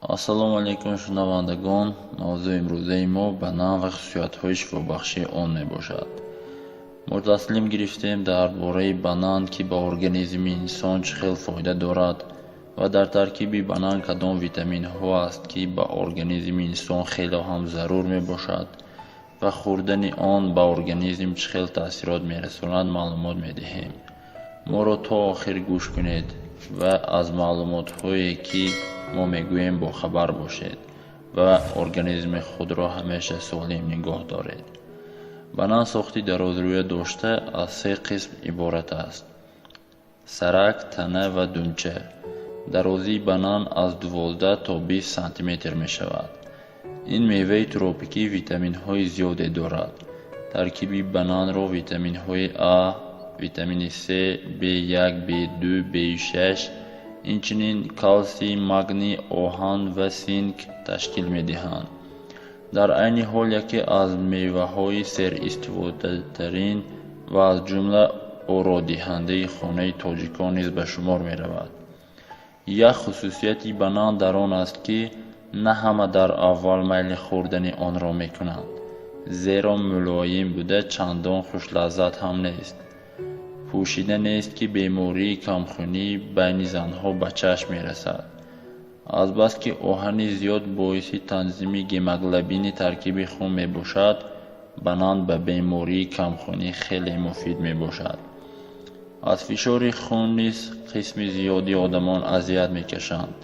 Ассалому алейкум шунавандагон. мавзӯи имрӯзаи мо банан ва хусусиятҳои шифобахшии он мебошад. мо таслим гирифтем дар бораи банан ки ба организми инсон чӣ хел фоида дорад ва дар таркиби банан кадом витаминҳо аст ки ба организми инсон хеле ҳам зарур мебошад ва хӯрдани он ба организм чӣ хел таъсирот мерасонад маълумот медиҳем. моро то охир гӯш кунед ва аз маълумотҳое ки мо мегӯем бохабар бошед ва организми худро ҳамеша солим нигоҳ доред. банан сохти дарозрӯя дошта аз 3 қисм иборат аст: сарак, тана ва дунча. дарозии банан аз 12 то 20 сантиметр мешавад. ин меваи тропикӣ витаминҳои зиёде дорад. таркиби бананро витаминҳои А, витамини С, B1, B2, B6, инчунин калсий, магний, оҳан ва синк ташкил медиҳанд. дар айни ҳол яке аз меваҳои серистифодатарин ва аз ҷумла ородиҳандаи хонаи тоҷикон низ ба шумор меравад. як хусусияти банан дар он аст ки на ҳама дар аввал майли хӯрдани онро мекунанд, зеро мулоим буда чандон хушлаззат ҳам нест. пӯшида нест ки бемории камхунӣ байни занҳо ба чашм мерасад. азбаски оҳани зиёд боиси танзими гемоглобини таркиби хун мебошад, банан ба бемории камхунӣ хеле муфид мебошад. аз фишори хун низ қисми зиёди одамон азият мекашанд.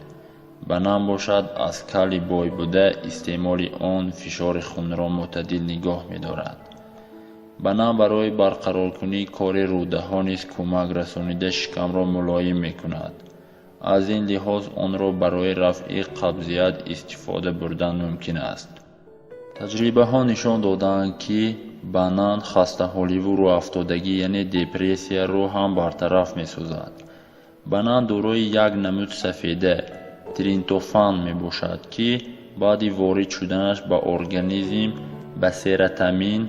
банан бошад аз кали бой буда истеъмоли он фишори хунро мӯътадил нигоҳ медорад. банан барои барқароркунии кори рӯдаҳо низ кӯмак расонида шикамро мулоим мекунад. аз ин лиҳоз онро барои рафъи қабзият истифода бурдан мумкин аст. таҷрибаҳо нишон додаанд ки банан хастаҳоливу рӯафтодагӣ яъне депрессияро ҳам бартараф месозад. банан дорои як намуд сафеда триптофан мебошад ки баъди ворид шуданаш ба организм ба серотонин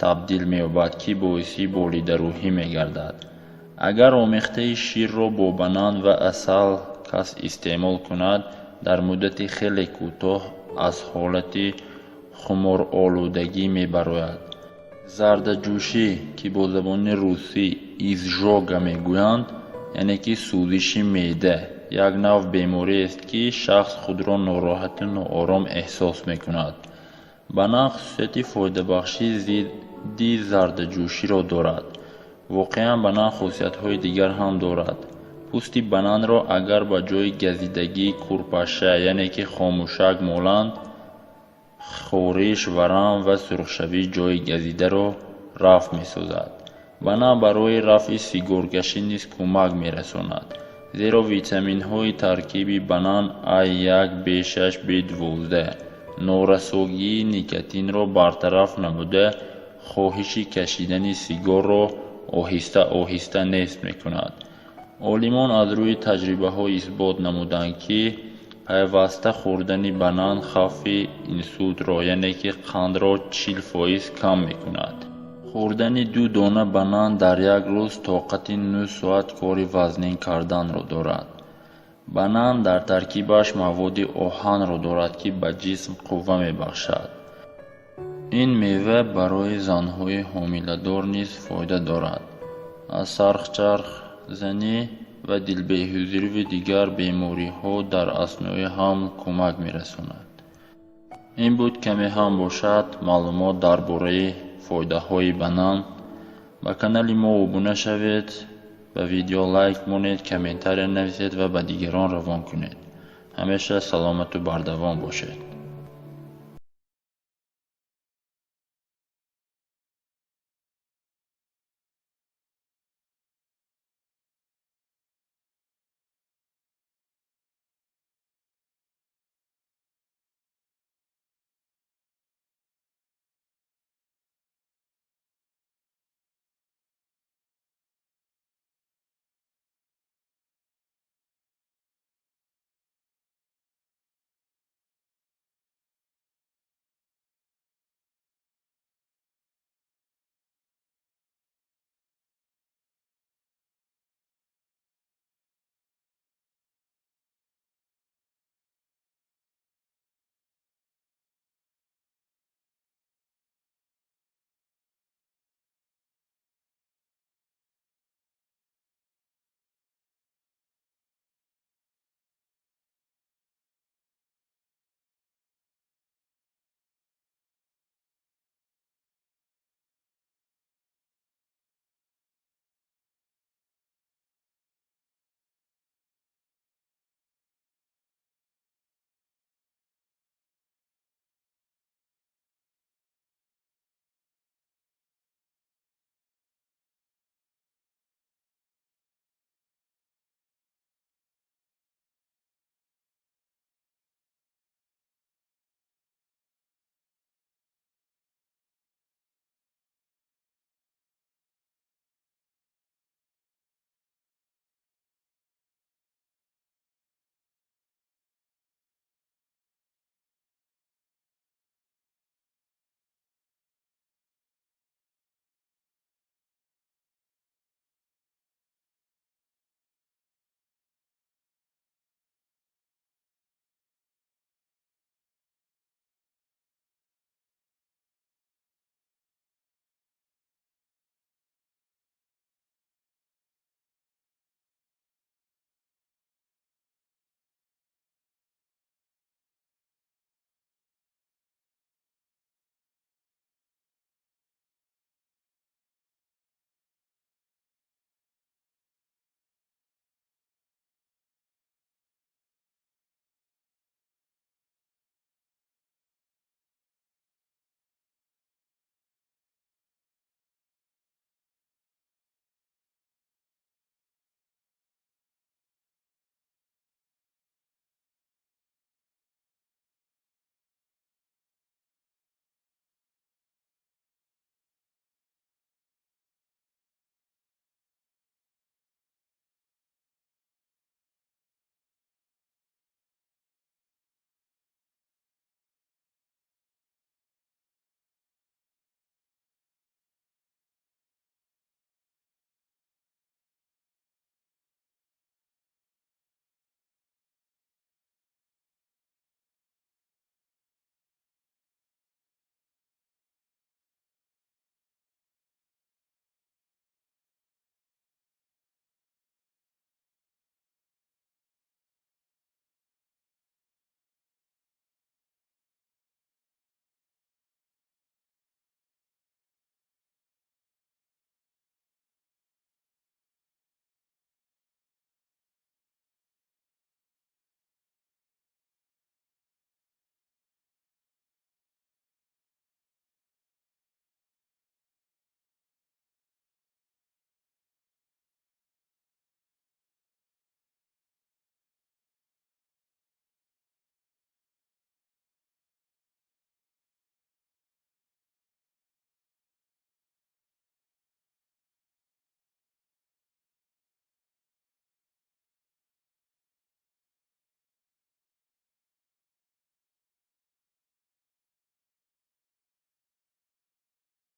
табдил меёбад ки боиси болидарӯҳӣ мегардад. агар омехтаи ширро бо банан ва асал кас истеъмол кунад, дар муддати хеле кӯтоҳ аз ҳолати хуморолудагӣ мебарояд. зардаҷӯшӣ ки бо забони русӣ изжога мегӯянд, яъне ки сӯзиши меъда, як нав бемориест ки шахс худро нороҳату ноором эҳсос мекунад. банан хусусияти фоидабахшии зидди зардаҷӯширо дорад. воқеан банан хусусиятҳои дигар ҳам дорад. пӯсти бананро агар ба ҷои газидагӣ курпаша яъне ки хомӯшак моланд, хориш, варам ва сурхшавӣ ҷои газидаро рафъ месозад. банан барои рафъи сигаркашӣ низ кӯмак мерасонад, зеро витаминҳои таркиби банан А1, B6, B12 норасогии никотинро бартараф намуда хоҳиши кашидани сигарро оҳиста оҳиста нест мекунад. олимон аз рӯи таҷрибаҳо исбот намуданд ки пайваста хӯрдани банан хавфи инсултро яъне ки қандро 40% кам мекунад. хӯрдани 2 дона банан дар як рӯз тоқати 9 соат кори вазнин карданро дорад. банан дар таркибаш маводи оҳанро дорад ки ба ҷисм қувва мебахшад. ин мева барои занҳои ҳомиладор низ фоида дорад. аз сархчархзанӣ ва дилбеҳузири дигар бемориҳо дар аснои ҳамл кӯмак мерасонад. ин буд каме ҳам бошад маълумот дар бораи фоидаҳои банан. ба канали мо обуна шавед, ба видео лайк монед, комментария нависед ва ба дигарон равон кунед. ҳамеша саломату бардавом бошед.